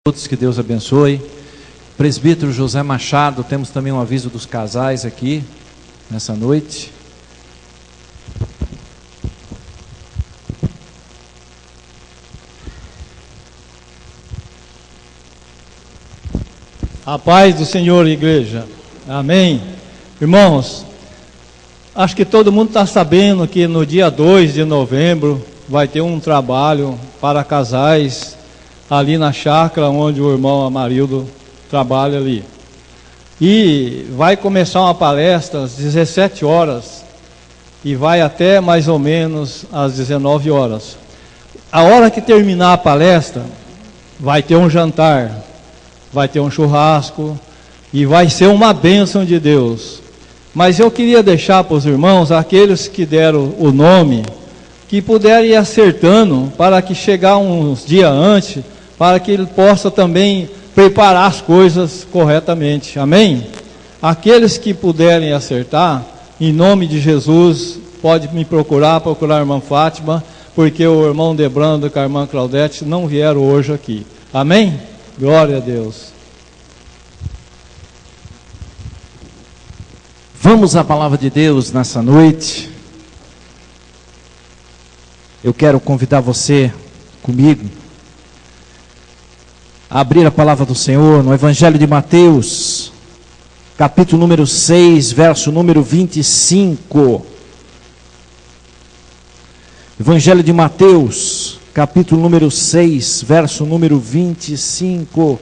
Todos, que Deus abençoe. Presbítero José Machado, temos também um aviso dos casais aqui, nessa noite. A paz do Senhor, igreja. Amém. Irmãos, acho que todo mundo está sabendo que no dia 2 de novembro vai ter um trabalho para casais ali na chácara onde o irmão Amarildo trabalha ali. E vai começar uma palestra às 17 horas e vai até mais ou menos às 19 horas. A hora que terminar a palestra, vai ter um jantar, vai ter um churrasco e vai ser uma bênção de Deus. Mas eu queria deixar para os irmãos, aqueles que deram o nome, que puderem ir acertando para que chegar uns dias antes, para que ele possa também preparar as coisas corretamente. Amém? Aqueles que puderem acertar, em nome de Jesus, pode me procurar a irmã Fátima, porque o irmão Debrando e a irmã Claudete não vieram hoje aqui. Amém? Glória a Deus. Vamos à palavra de Deus nessa noite. Eu quero convidar você comigo a abrir a palavra do Senhor no Evangelho de Mateus, capítulo número 6, verso número 25. Evangelho de Mateus, capítulo número 6, verso número 25.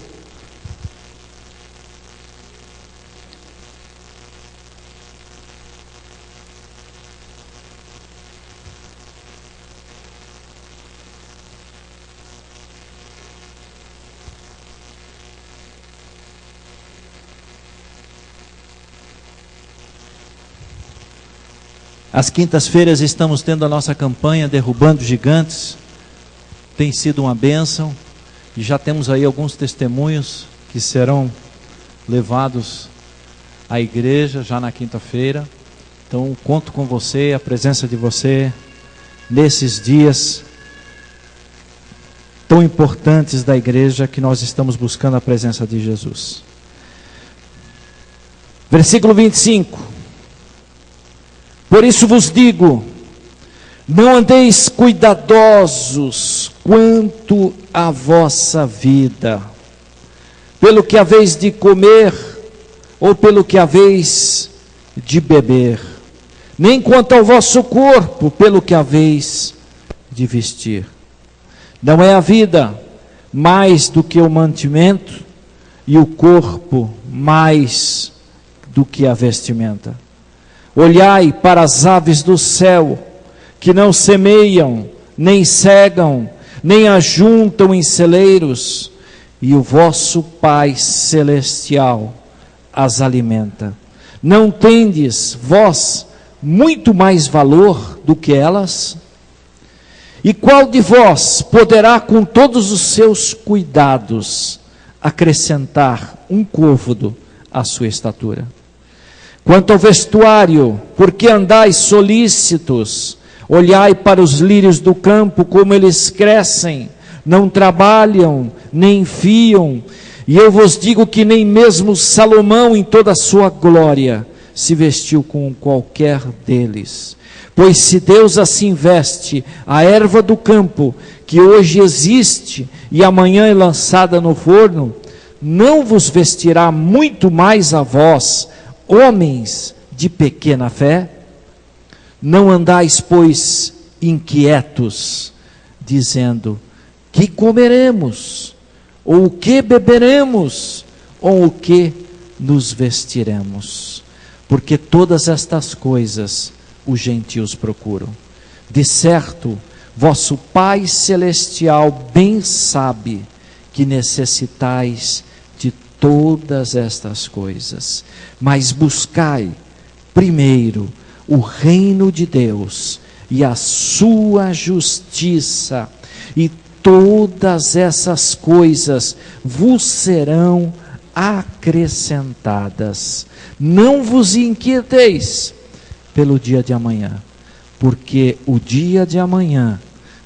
Às quintas-feiras estamos tendo a nossa campanha Derrubando Gigantes. Tem sido uma bênção e já temos aí alguns testemunhos que serão levados à igreja já na quinta-feira. Então conto com você, a presença de você nesses dias tão importantes da igreja, que nós estamos buscando a presença de Jesus. Versículo 25. Por isso vos digo, não andeis cuidadosos quanto à vossa vida, pelo que haveis de comer, ou pelo que haveis de beber, nem quanto ao vosso corpo, pelo que haveis de vestir. Não é a vida mais do que o mantimento, e o corpo mais do que a vestimenta. Olhai para as aves do céu, que não semeiam, nem cegam, nem ajuntam em celeiros, e o vosso Pai Celestial as alimenta. Não tendes vós muito mais valor do que elas? E qual de vós poderá, com todos os seus cuidados, acrescentar um côvado à sua estatura? Quanto ao vestuário, por que andais solícitos? Olhai para os lírios do campo, como eles crescem, não trabalham, nem fiam, e eu vos digo que nem mesmo Salomão, em toda a sua glória, se vestiu com qualquer deles. Pois se Deus assim veste a erva do campo, que hoje existe e amanhã é lançada no forno, não vos vestirá muito mais a vós, homens de pequena fé? Não andais, pois, inquietos, dizendo: que comeremos, ou o que beberemos, ou o que nos vestiremos? Porque todas estas coisas os gentios procuram. De certo, vosso Pai Celestial bem sabe que necessitais todas estas coisas, mas buscai primeiro o reino de Deus e a sua justiça, e todas essas coisas vos serão acrescentadas. Não vos inquieteis pelo dia de amanhã, porque o dia de amanhã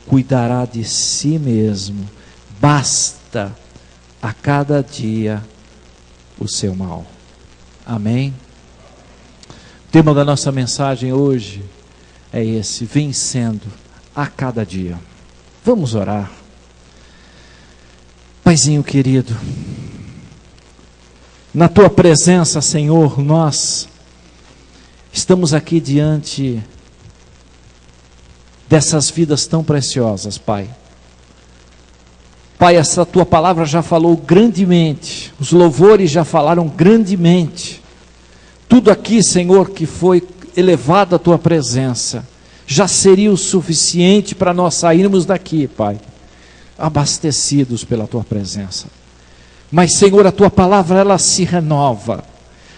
cuidará de si mesmo. Basta a cada dia o seu mal. Amém? O tema da nossa mensagem hoje é esse: vencendo a cada dia. Vamos orar. Paizinho querido, na tua presença, Senhor, nós estamos aqui diante dessas vidas tão preciosas, Pai. Pai, essa tua palavra já falou grandemente, os louvores já falaram grandemente. Tudo aqui, Senhor, que foi elevado à tua presença, já seria o suficiente para nós sairmos daqui, Pai, abastecidos pela tua presença. Mas, Senhor, a tua palavra, ela se renova.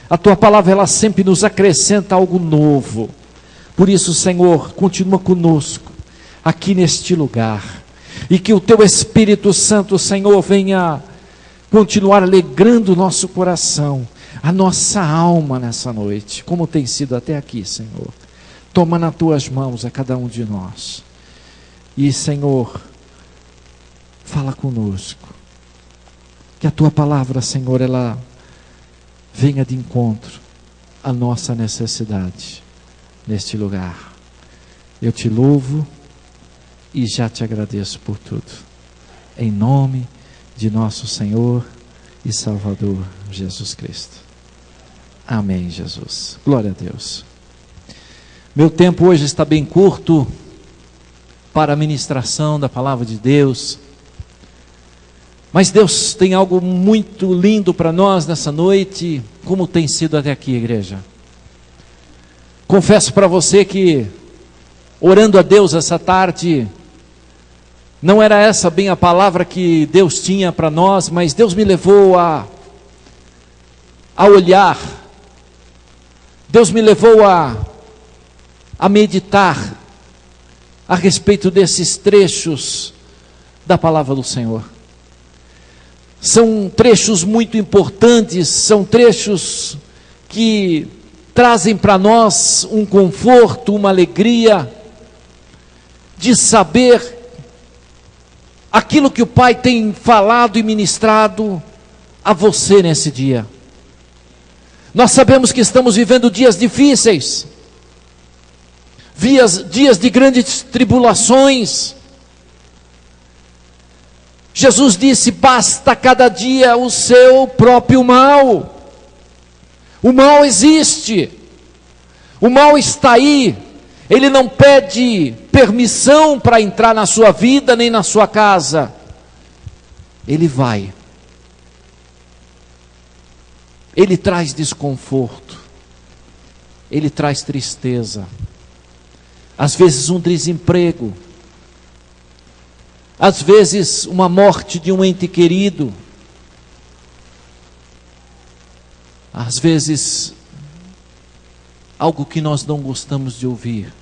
A tua palavra, ela sempre nos acrescenta algo novo. Por isso, Senhor, continua conosco aqui neste lugar. E que o teu Espírito Santo, Senhor, venha continuar alegrando o nosso coração, a nossa alma nessa noite, como tem sido até aqui, Senhor. Toma nas tuas mãos a cada um de nós. E, Senhor, fala conosco. Que a tua palavra, Senhor, ela venha de encontro à nossa necessidade neste lugar. Eu te louvo e já te agradeço por tudo. Em nome de nosso Senhor e Salvador Jesus Cristo. Amém, Jesus. Glória a Deus. Meu tempo hoje está bem curto para a ministração da palavra de Deus. Mas Deus tem algo muito lindo para nós nessa noite, como tem sido até aqui, igreja. Confesso para você que, orando a Deus essa tarde, não era essa bem a palavra que Deus tinha para nós, mas Deus me levou a olhar, Deus me levou a meditar a respeito desses trechos da palavra do Senhor. São trechos muito importantes, são trechos que trazem para nós um conforto, uma alegria de saber aquilo que o Pai tem falado e ministrado a você nesse dia. Nós sabemos que estamos vivendo dias difíceis, dias de grandes tribulações. Jesus disse: basta cada dia o seu próprio mal. O mal existe, o mal está aí, ele não pede permissão para entrar na sua vida nem na sua casa, ele vai, ele traz desconforto, ele traz tristeza, às vezes um desemprego, às vezes uma morte de um ente querido, às vezes algo que nós não gostamos de ouvir.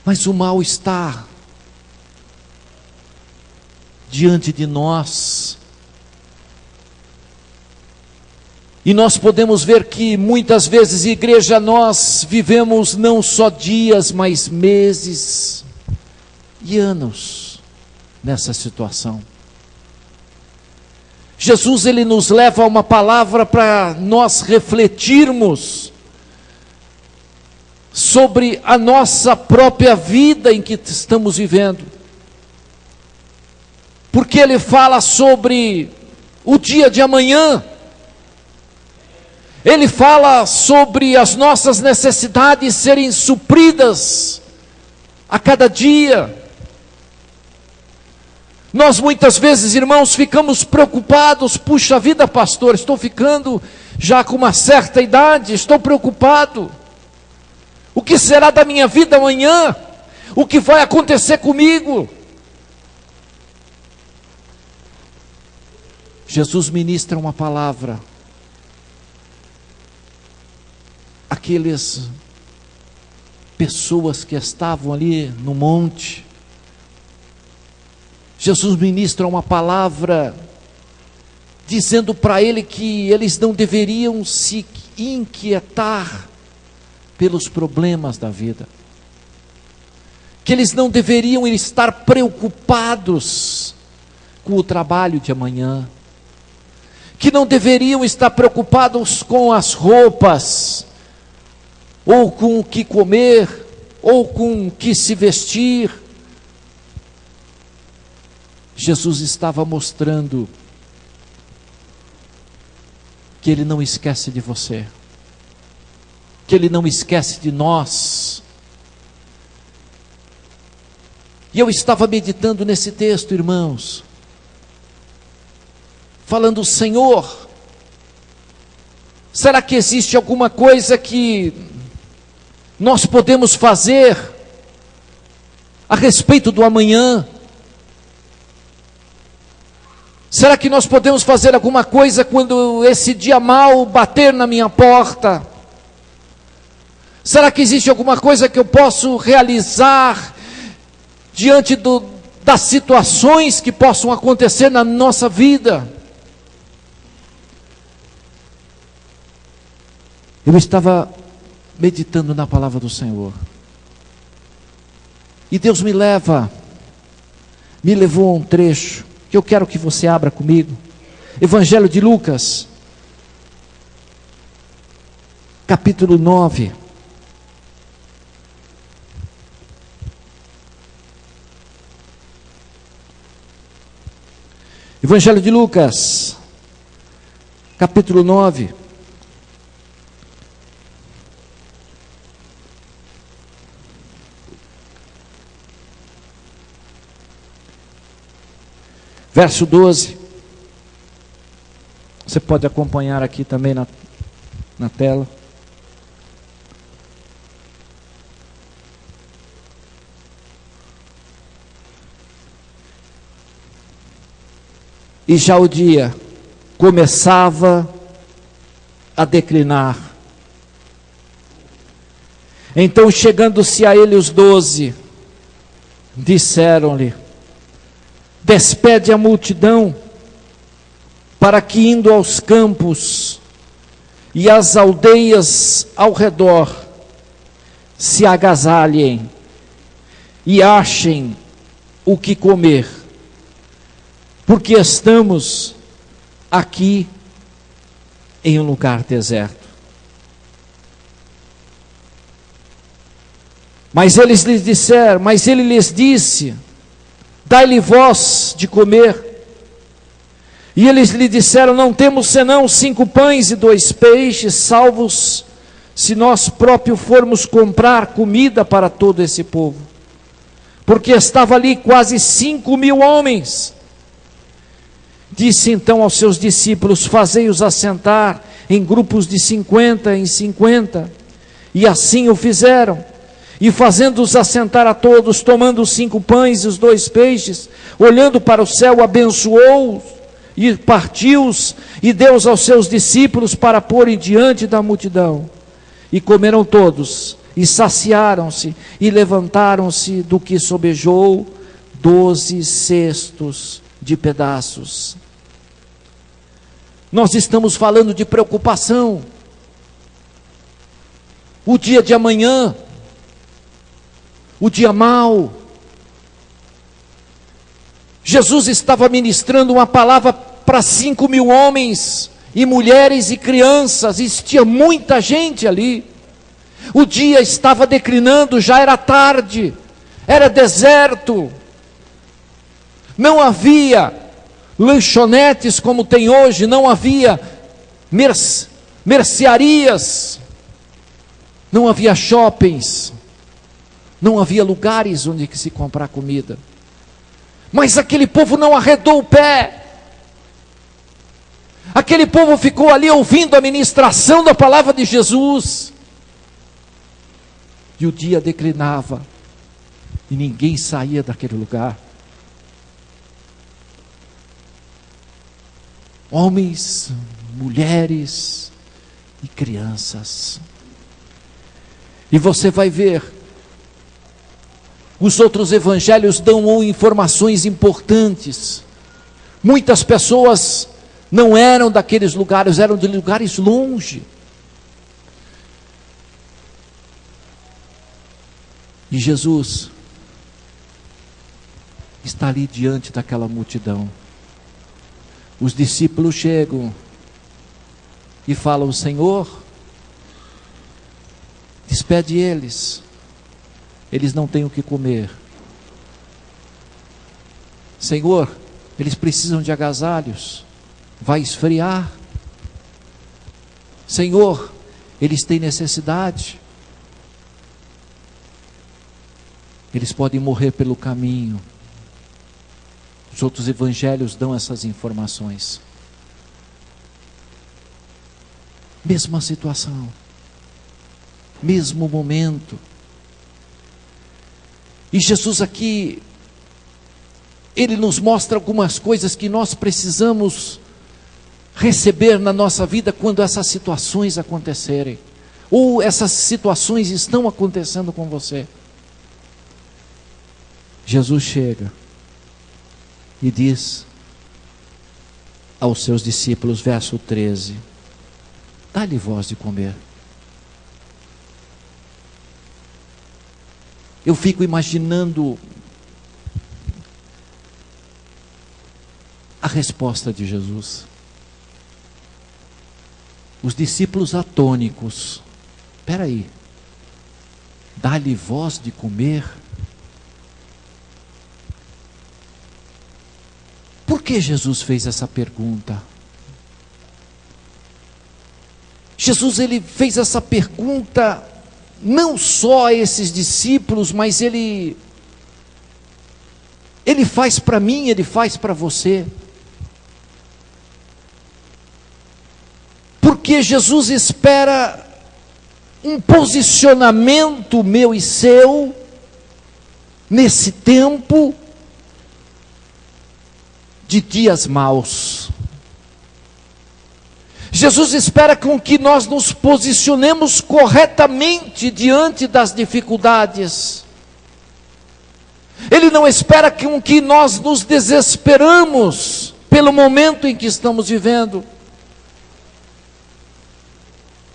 Mas o mal está diante de nós. E nós podemos ver que muitas vezes, igreja, nós vivemos não só dias, mas meses e anos nessa situação. Jesus, ele nos leva a uma palavra para nós refletirmos sobre a nossa própria vida em que estamos vivendo. Porque ele fala sobre o dia de amanhã. Ele fala sobre as nossas necessidades serem supridas a cada dia. Nós muitas vezes, irmãos, ficamos preocupados. Puxa vida, pastor, estou ficando já com uma certa idade, estou preocupado. O que será da minha vida amanhã? O que vai acontecer comigo? Jesus ministra uma palavra. Aquelas pessoas que estavam ali no monte, Jesus ministra uma palavra dizendo para ele que eles não deveriam se inquietar pelos problemas da vida, que eles não deveriam estar preocupados com o trabalho de amanhã, que não deveriam estar preocupados com as roupas, ou com o que comer, ou com o que se vestir. Jesus estava mostrando que Ele não esquece de você, que Ele não esquece de nós. E eu estava meditando nesse texto, irmãos, falando: Senhor, será que existe alguma coisa que nós podemos fazer a respeito do amanhã? Será que nós podemos fazer alguma coisa quando esse dia mau bater na minha porta? Será que existe alguma coisa que eu posso realizar diante das situações que possam acontecer na nossa vida? Eu estava meditando na palavra do Senhor, e Deus me levou a um trecho que eu quero que você abra comigo. Evangelho de Lucas, capítulo 9. Evangelho de Lucas, capítulo 9. Verso 12, você pode acompanhar aqui também na tela. E já o dia começava a declinar. Então, chegando-se a ele os 12, disseram-lhe: despede a multidão, para que, indo aos campos e às aldeias ao redor, se agasalhem e achem o que comer, porque estamos aqui em um lugar deserto. Mas ele lhes disse: dai-lhe vós de comer. E eles lhe disseram: não temos senão 5 pães e 2 peixes, salvos se nós próprios formos comprar comida para todo esse povo. Porque estava ali quase 5.000 homens. Disse então aos seus discípulos: fazei-os assentar em grupos de 50 em 50. E assim o fizeram. E fazendo-os assentar a todos, tomando os 5 pães e os 2 peixes, olhando para o céu, abençoou-os e partiu-os e deu-os aos seus discípulos para porem diante da multidão. E comeram todos, e saciaram-se, e levantaram-se do que sobejou 12 cestos de pedaços. Nós estamos falando de preocupação. O dia de amanhã, o dia mau. Jesus estava ministrando uma palavra para 5.000 homens, e mulheres e crianças, existia muita gente ali. O dia estava declinando, já era tarde, era deserto, não havia lanchonetes como tem hoje, não havia mercearias, não havia shoppings, não havia lugares onde se comprar comida. Mas aquele povo não arredou o pé. Aquele povo ficou ali ouvindo a ministração da palavra de Jesus. E o dia declinava, e ninguém saía daquele lugar. Homens, mulheres e crianças. E você vai ver, os outros evangelhos dão informações importantes. Muitas pessoas não eram daqueles lugares, eram de lugares longe. E Jesus está ali diante daquela multidão. Os discípulos chegam e falam: Senhor, despede eles não têm o que comer. Senhor, eles precisam de agasalhos, vai esfriar. Senhor, eles têm necessidade, eles podem morrer pelo caminho. Os outros evangelhos dão essas informações. Mesma situação, mesmo momento. E Jesus aqui, Ele nos mostra algumas coisas que nós precisamos receber na nossa vida quando essas situações acontecerem, ou essas situações estão acontecendo com você. Jesus chega e diz aos seus discípulos, verso 13: dá-lhe vós de comer. Eu fico imaginando a resposta de Jesus. Os discípulos atônicos: espera aí, dá-lhe vós de comer? Por que Jesus fez essa pergunta? Jesus, ele fez essa pergunta não só a esses discípulos, mas ele faz para mim, ele faz para você. Porque Jesus espera um posicionamento meu e seu nesse tempo de dias maus. Jesus espera com que nós nos posicionemos corretamente diante das dificuldades. Ele não espera com que nós nos desesperamos pelo momento em que estamos vivendo.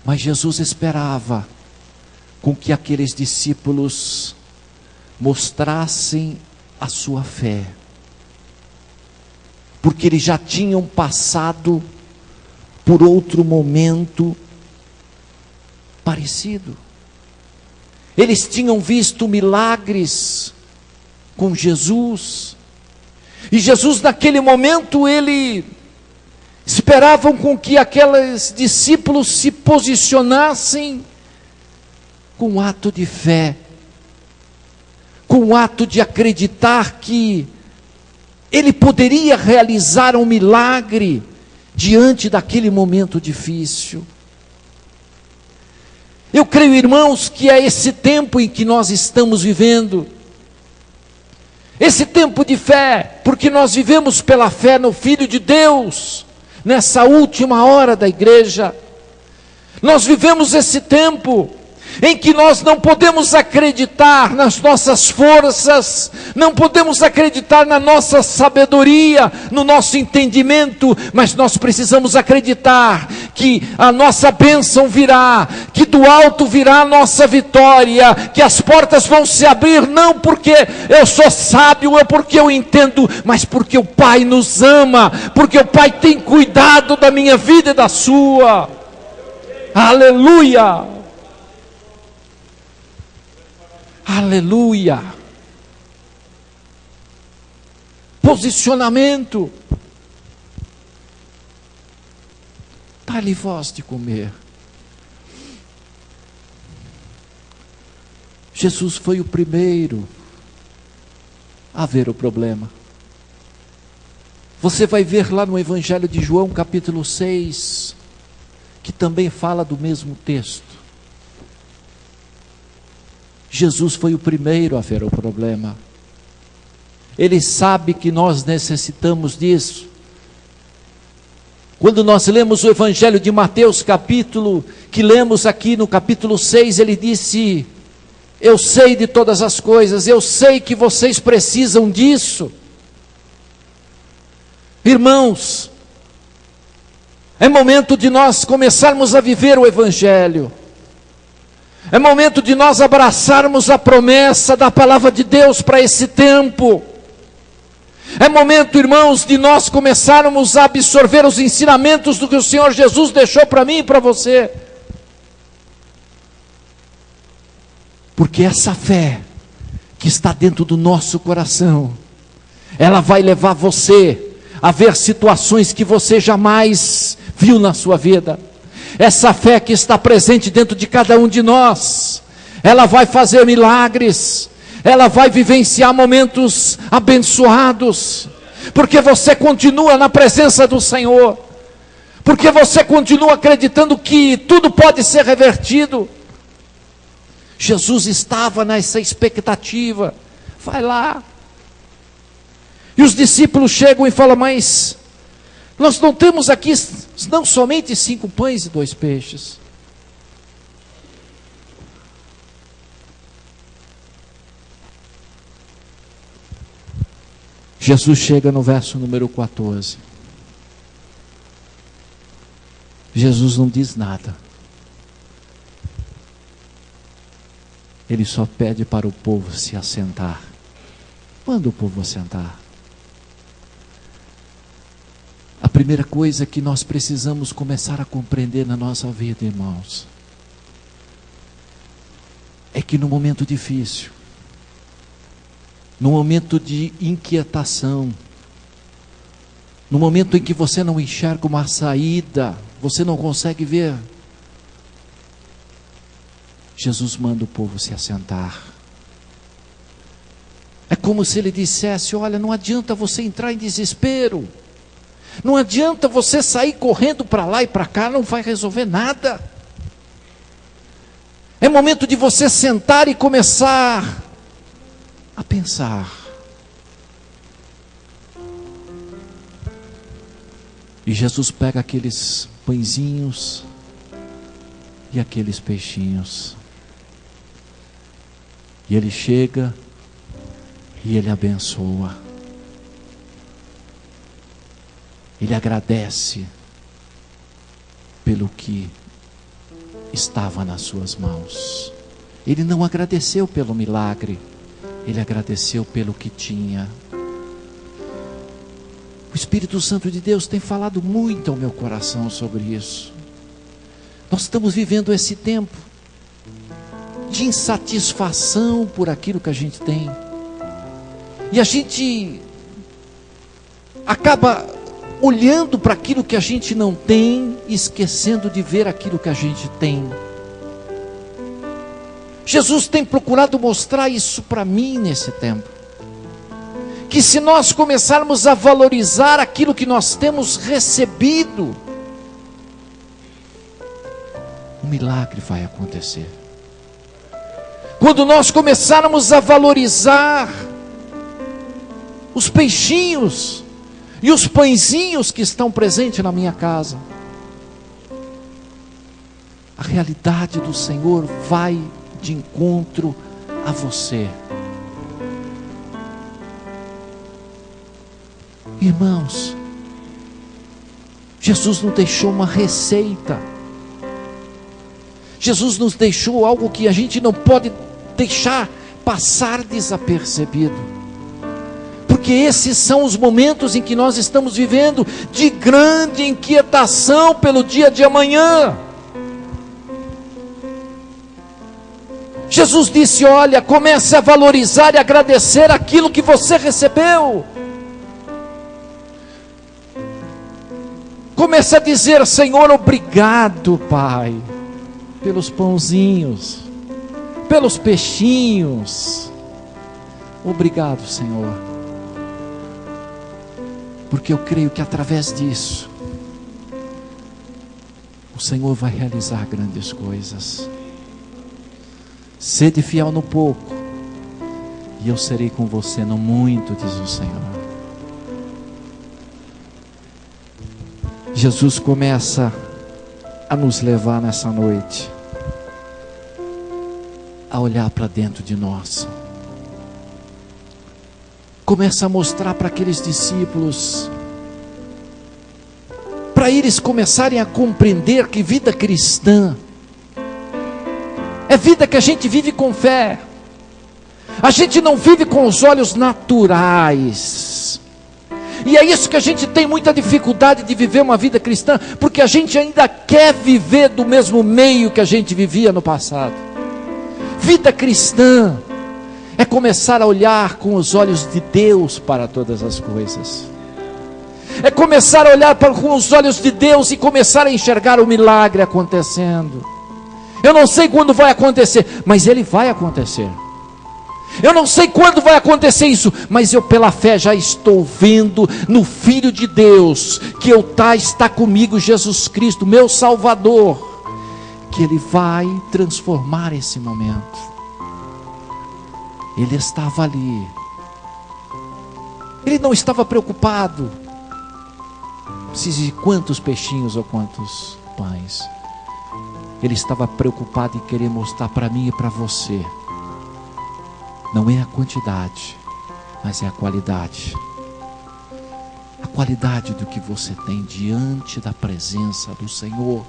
Mas Jesus esperava com que aqueles discípulos mostrassem a sua fé, porque eles já tinham passado por outro momento parecido. Eles tinham visto milagres com Jesus, e Jesus naquele momento, ele esperavam com que aqueles discípulos se posicionassem com um ato de fé, com um ato de acreditar que ele poderia realizar um milagre diante daquele momento difícil. Eu creio, irmãos, que é esse tempo em que nós estamos vivendo, esse tempo de fé, porque nós vivemos pela fé no Filho de Deus, nessa última hora da igreja. Nós vivemos esse tempo em que nós não podemos acreditar nas nossas forças, não podemos acreditar na nossa sabedoria, no nosso entendimento, mas nós precisamos acreditar que a nossa bênção virá, que do alto virá a nossa vitória, que as portas vão se abrir, não porque eu sou sábio, ou porque eu entendo, mas porque o Pai nos ama, porque o Pai tem cuidado da minha vida e da sua. Aleluia! Aleluia! Posicionamento. Dá-lhe vós de comer. Jesus foi o primeiro a ver o problema. Você vai ver lá no Evangelho de João, capítulo 6, que também fala do mesmo texto. Jesus foi o primeiro a ver o problema. Ele sabe que nós necessitamos disso. Quando nós lemos o Evangelho de Mateus, capítulo, que lemos aqui no capítulo 6, ele disse: eu sei de todas as coisas, eu sei que vocês precisam disso. Irmãos, é momento de nós começarmos a viver o Evangelho. É momento de nós abraçarmos a promessa da palavra de Deus para esse tempo. É momento, irmãos, de nós começarmos a absorver os ensinamentos do que o Senhor Jesus deixou para mim e para você. Porque essa fé que está dentro do nosso coração, ela vai levar você a ver situações que você jamais viu na sua vida. Essa fé que está presente dentro de cada um de nós, ela vai fazer milagres, ela vai vivenciar momentos abençoados, porque você continua na presença do Senhor, porque você continua acreditando que tudo pode ser revertido. Jesus estava nessa expectativa. Vai lá. E os discípulos chegam e falam: mas nós não temos aqui não somente 5 pães e 2 peixes. Jesus chega no verso número 14. Jesus não diz nada. Ele só pede para o povo se assentar. Manda o povo assentar. A primeira coisa que nós precisamos começar a compreender na nossa vida, irmãos, é que no momento difícil, no momento de inquietação, no momento em que você não enxerga uma saída, você não consegue ver, Jesus manda o povo se assentar. É como se ele dissesse: olha, não adianta você entrar em desespero, não adianta você sair correndo para lá e para cá, não vai resolver nada. É momento de você sentar e começar a pensar. E Jesus pega aqueles pãezinhos e aqueles peixinhos, e ele chega e ele abençoa. Ele agradece pelo que estava nas suas mãos. Ele não agradeceu pelo milagre, ele agradeceu pelo que tinha. O Espírito Santo de Deus tem falado muito ao meu coração sobre isso. Nós estamos vivendo esse tempo de insatisfação por aquilo que a gente tem, e a gente acaba olhando para aquilo que a gente não tem, esquecendo de ver aquilo que a gente tem. Jesus tem procurado mostrar isso para mim nesse tempo, que se nós começarmos a valorizar aquilo que nós temos recebido, um milagre vai acontecer. Quando nós começarmos a valorizar os peixinhos e os pãezinhos que estão presentes na minha casa, a realidade do Senhor vai de encontro a você. Irmãos, Jesus nos deixou uma receita. Jesus nos deixou algo que a gente não pode deixar passar desapercebido, porque esses são os momentos em que nós estamos vivendo de grande inquietação pelo dia de amanhã. Jesus disse: olha, comece a valorizar e agradecer aquilo que você recebeu. Comece a dizer: Senhor, obrigado, Pai, pelos pãozinhos, pelos peixinhos. Obrigado, Senhor, porque eu creio que através disso o Senhor vai realizar grandes coisas. Sede fiel no pouco, e eu serei com você no muito, diz o Senhor. Jesus começa a nos levar nessa noite a olhar para dentro de nós. Começa a mostrar para aqueles discípulos, para eles começarem a compreender que vida cristã é vida que a gente vive com fé. A gente não vive com os olhos naturais, E é isso que a gente tem muita dificuldade de viver uma vida cristã, porque a gente ainda quer viver do mesmo meio que a gente vivia no passado. Vida cristã é começar a olhar com os olhos de Deus para todas as coisas. É começar a olhar com os olhos de Deus e começar a enxergar o milagre acontecendo. Eu não sei quando vai acontecer, mas ele vai acontecer. Eu não sei quando vai acontecer isso, mas eu pela fé já estou vendo no Filho de Deus, que está comigo, Jesus Cristo, meu Salvador, que Ele vai transformar esse momento. Ele estava ali, Ele não estava preocupado se quantos peixinhos ou quantos pães. Ele estava preocupado em querer mostrar para mim e para você. Não é a quantidade, mas é a qualidade. A qualidade do que você tem diante da presença do Senhor.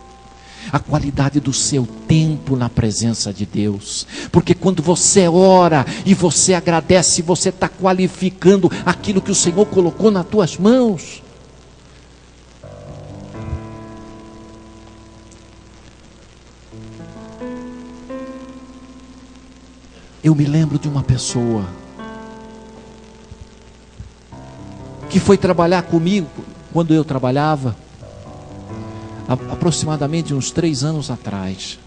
A qualidade do seu tempo na presença de Deus. Porque quando você ora e você agradece, você está qualificando aquilo que o Senhor colocou nas tuas mãos. Eu me lembro de uma pessoa que foi trabalhar comigo quando eu trabalhava, aproximadamente uns 3 anos atrás.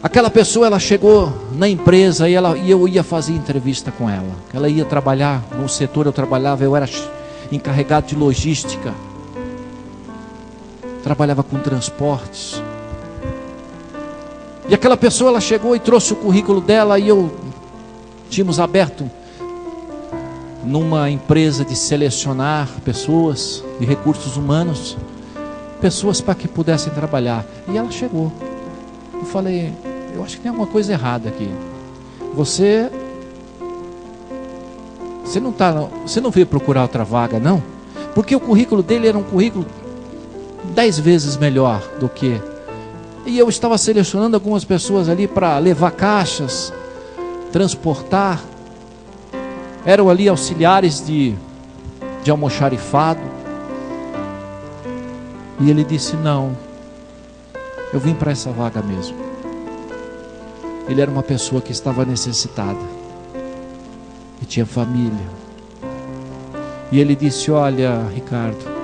Aquela pessoa, ela chegou na empresa e eu ia fazer entrevista com ela. Ela ia trabalhar no setor eu trabalhava, eu era encarregado de logística, trabalhava com transportes. E aquela pessoa, ela chegou e trouxe o currículo dela, e tínhamos aberto numa empresa de selecionar pessoas de recursos humanos, pessoas para que pudessem trabalhar. E ela chegou. Eu falei, eu acho que tem alguma coisa errada aqui. Você não veio procurar outra vaga, não? Porque o currículo dele era um currículo 10 vezes melhor do que... E eu estava selecionando algumas pessoas ali para levar caixas, transportar. Eram ali auxiliares de almoxarifado. E ele disse, não, eu vim para essa vaga mesmo. Ele era uma pessoa que estava necessitada e tinha família. E ele disse, olha, Ricardo,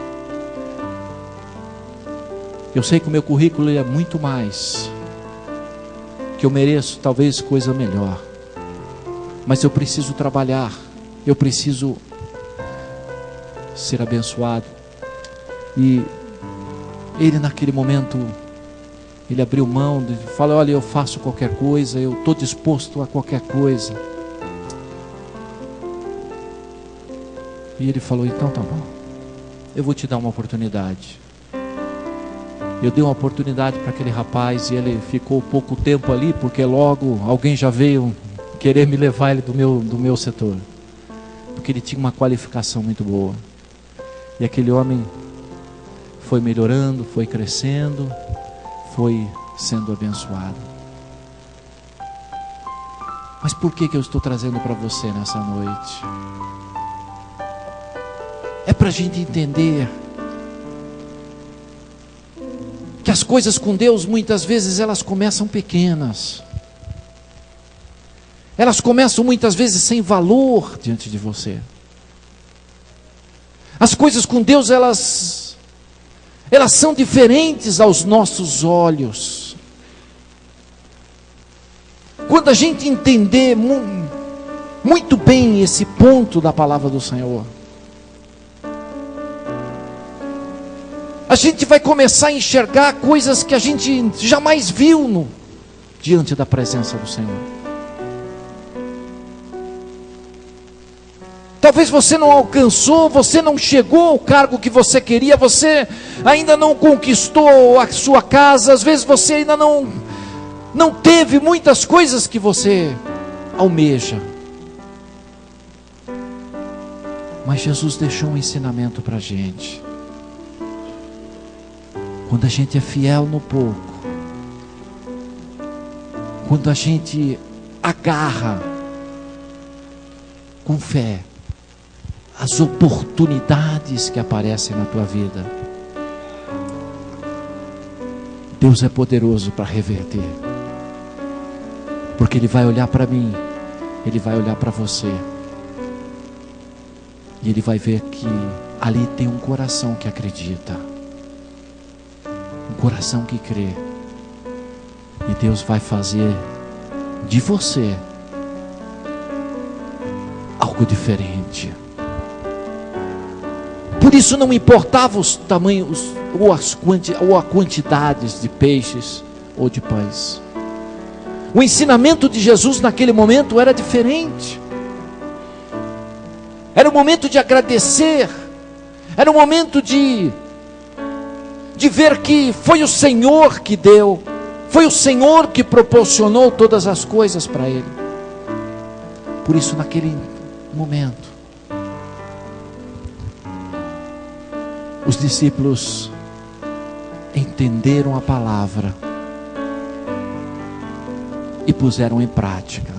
eu sei que o meu currículo é muito mais, que eu mereço talvez coisa melhor, mas eu preciso trabalhar, eu preciso ser abençoado. E ele naquele momento, ele abriu mão, falou, olha, eu faço qualquer coisa, eu estou disposto a qualquer coisa. E ele falou, então tá bom, eu vou te dar uma oportunidade. Eu dei uma oportunidade para aquele rapaz e ele ficou pouco tempo ali, porque logo alguém já veio querer me levar ele do meu setor, porque ele tinha uma qualificação muito boa. E aquele homem foi melhorando, foi crescendo, foi sendo abençoado. Mas por que eu estou trazendo para você nessa noite? É para a gente entender que as coisas com Deus, muitas vezes, elas começam pequenas. Elas começam muitas vezes sem valor diante de você. As coisas com Deus, elas são diferentes aos nossos olhos. Quando a gente entender muito bem esse ponto da palavra do Senhor, a gente vai começar a enxergar coisas que a gente jamais viu diante da presença do Senhor. Talvez você não alcançou, você não chegou ao cargo que você queria, você ainda não conquistou a sua casa, às vezes você ainda não teve muitas coisas que você almeja. Mas Jesus deixou um ensinamento para a gente. Quando a gente é fiel no pouco, quando a gente agarra com fé, as oportunidades que aparecem na tua vida. Deus é poderoso para reverter, porque Ele vai olhar para mim, Ele vai olhar para você, e Ele vai ver que ali tem um coração que acredita, um coração que crê, e Deus vai fazer de você algo diferente. Por isso não importava os tamanhos ou a quantidades de peixes ou de pães. O ensinamento de Jesus naquele momento era diferente. Era o momento de agradecer. Era o momento de ver que foi o Senhor que deu. Foi o Senhor que proporcionou todas as coisas para ele. Por isso naquele momento, os discípulos entenderam a palavra e puseram em prática.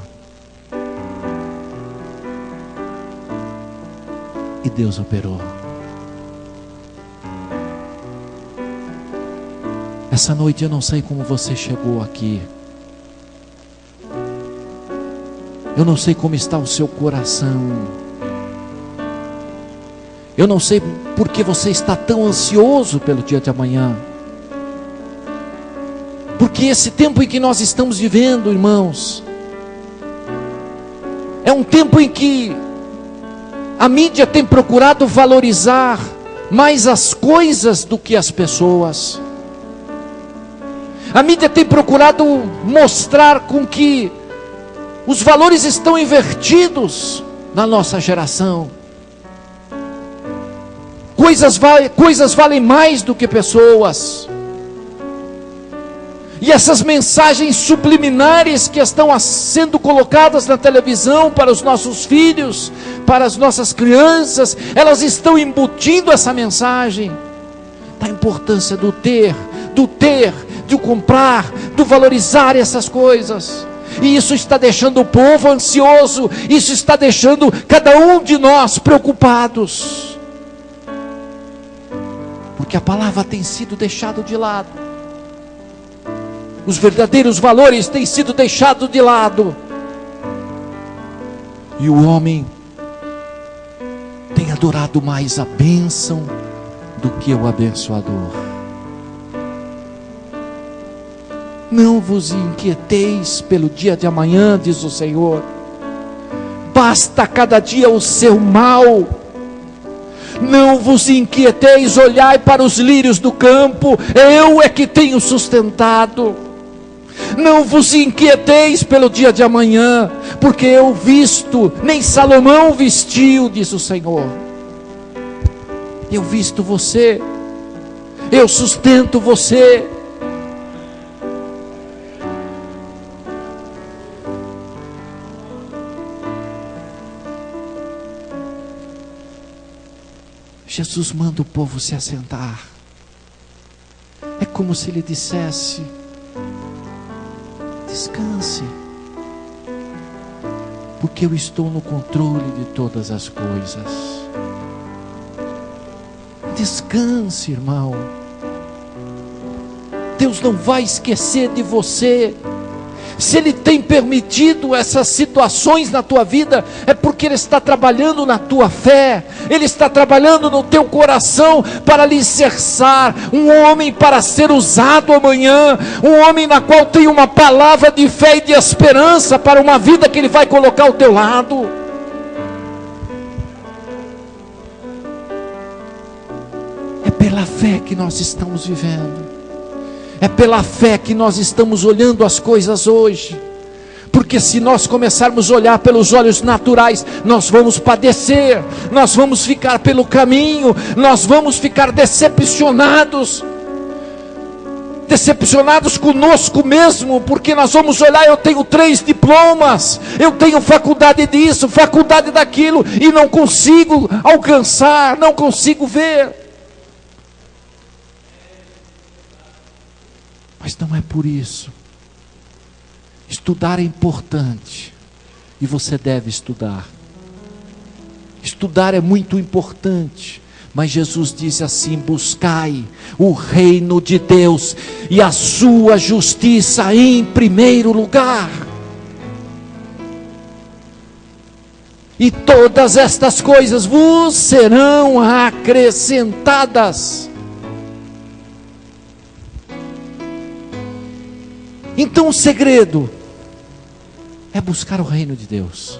E Deus operou. Essa noite eu não sei como você chegou aqui. Eu não sei como está o seu coração. Eu não sei porque você está tão ansioso pelo dia de amanhã. Porque esse tempo em que nós estamos vivendo, irmãos, é um tempo em que a mídia tem procurado valorizar mais as coisas do que as pessoas. A mídia tem procurado mostrar com que os valores estão invertidos na nossa geração. Coisas valem mais do que pessoas. E essas mensagens subliminares que estão sendo colocadas na televisão para os nossos filhos, para as nossas crianças, elas estão embutindo essa mensagem da importância do ter, de comprar, do valorizar essas coisas. E isso está deixando o povo ansioso, isso está deixando cada um de nós preocupados. Porque a palavra tem sido deixada de lado. Os verdadeiros valores têm sido deixados de lado. E o homem tem adorado mais a bênção do que o abençoador. Não vos inquieteis pelo dia de amanhã, diz o Senhor. Basta cada dia o seu mal. Não vos inquieteis, olhai para os lírios do campo, eu é que tenho sustentado. Não vos inquieteis pelo dia de amanhã, porque eu visto, nem Salomão vestiu, diz o Senhor. Eu visto você, eu sustento você. Jesus manda o povo se assentar. É como se ele dissesse: descanse, porque eu estou no controle de todas as coisas. Descanse, irmão. Deus não vai esquecer de você. Se Ele tem permitido essas situações na tua vida, é porque Ele está trabalhando na tua fé, Ele está trabalhando no teu coração para alicerçar um homem para ser usado amanhã, um homem na qual tem uma palavra de fé e de esperança para uma vida que Ele vai colocar ao teu lado. É pela fé que nós estamos vivendo. É pela fé que nós estamos olhando as coisas hoje. Porque se nós começarmos a olhar pelos olhos naturais, nós vamos padecer, nós vamos ficar pelo caminho, nós vamos ficar decepcionados conosco mesmo, porque nós vamos olhar: eu tenho 3 diplomas, eu tenho faculdade disso, faculdade daquilo, e não consigo alcançar, não consigo ver. Mas não é por isso. Estudar é importante, e você deve estudar. Estudar é muito importante, mas Jesus disse assim: buscai o reino de Deus e a sua justiça em primeiro lugar, e todas estas coisas vos serão acrescentadas. Então o segredo é buscar o reino de Deus,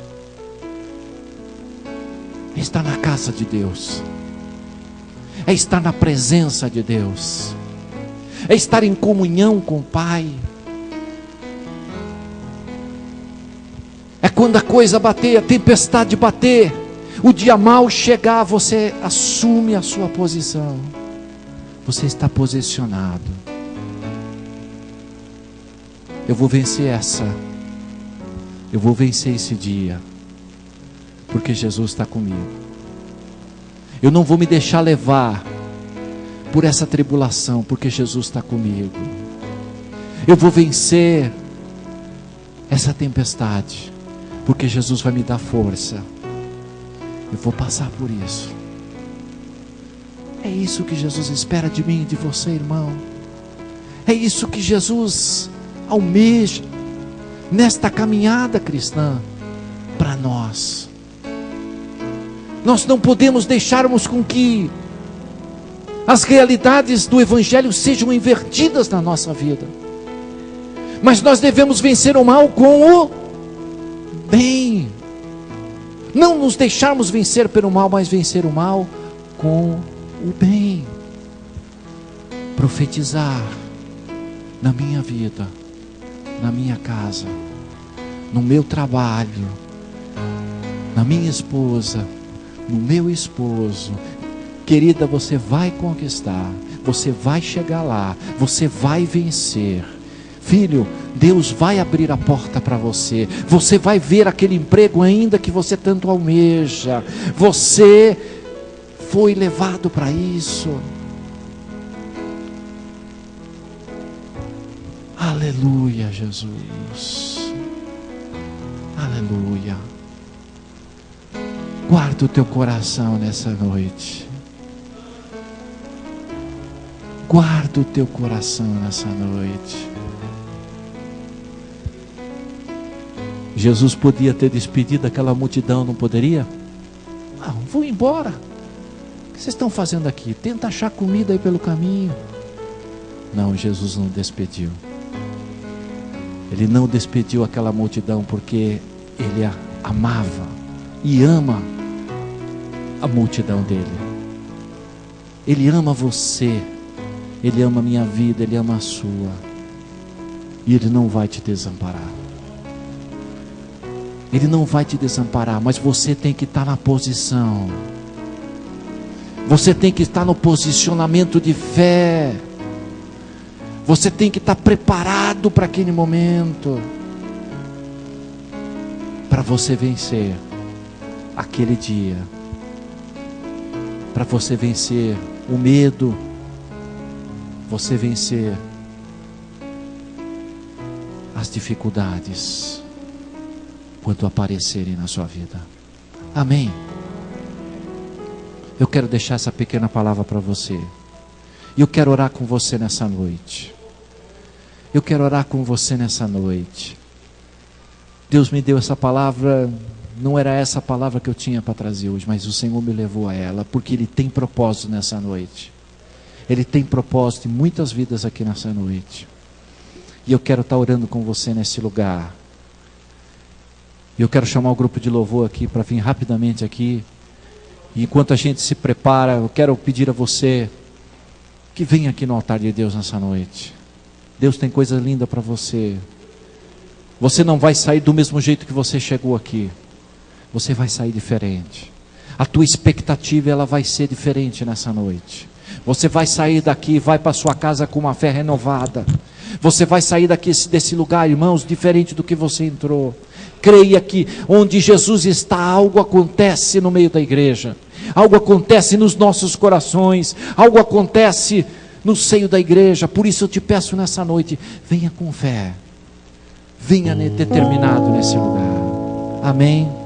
é estar na casa de Deus, é estar na presença de Deus, é estar em comunhão com o Pai. É quando a coisa bater, a tempestade bater, o dia mau chegar, você assume a sua posição, você está posicionado. Eu vou vencer eu vou vencer esse dia, porque Jesus está comigo. Eu não vou me deixar levar por essa tribulação, porque Jesus está comigo. Eu vou vencer essa tempestade, porque Jesus vai me dar força. Eu vou passar por isso. É isso que Jesus espera de mim e de você, irmão. É isso que Jesus almeja nesta caminhada cristã para nós. Nós não podemos deixarmos com que as realidades do Evangelho sejam invertidas na nossa vida, mas nós devemos vencer o mal com o bem. Não nos deixarmos vencer pelo mal, mas vencer o mal com o bem. Profetizar na minha vida, na minha casa, no meu trabalho, na minha esposa, no meu esposo. Querida, você vai conquistar, você vai chegar lá, você vai vencer. Filho, Deus vai abrir a porta para você. Você vai ver aquele emprego ainda que você tanto almeja. Você foi levado para isso. Aleluia, Jesus. Aleluia. Guarda o teu coração nessa noite. Guarda o teu coração nessa noite. Jesus podia ter despedido aquela multidão, não poderia? Não, vou embora. O que vocês estão fazendo aqui? Tenta achar comida aí pelo caminho. Não, Jesus não despediu. Ele não despediu aquela multidão porque Ele a amava e ama a multidão dele. Ele ama você, Ele ama a minha vida, Ele ama a sua, e Ele não vai te desamparar. Ele não vai te desamparar, mas você tem que estar na posição. Você tem que estar no posicionamento de fé. Você tem que estar preparado para aquele momento, para você vencer aquele dia, para você vencer o medo, você vencer as dificuldades quando aparecerem na sua vida. Amém? Eu quero deixar essa pequena palavra para você, e eu quero orar com você nessa noite. Eu quero orar com você nessa noite. Deus me deu essa palavra, não era essa a palavra que eu tinha para trazer hoje, mas o Senhor me levou a ela, porque Ele tem propósito nessa noite. Ele tem propósito em muitas vidas aqui nessa noite. E eu quero estar orando com você nesse lugar. E eu quero chamar o grupo de louvor aqui para vir rapidamente aqui. E enquanto a gente se prepara, eu quero pedir a você que venha aqui no altar de Deus nessa noite. Deus tem coisa linda para você. Você não vai sair do mesmo jeito que você chegou aqui. Você vai sair diferente. A tua expectativa, ela vai ser diferente nessa noite. Você vai sair daqui, vai para sua casa com uma fé renovada. Você vai sair daqui desse lugar, irmãos, diferente do que você entrou. Creia que onde Jesus está, algo acontece no meio da igreja. Algo acontece nos nossos corações. Algo acontece no seio da igreja. Por isso eu te peço nessa noite, venha com fé. Venha determinado nesse lugar. Amém.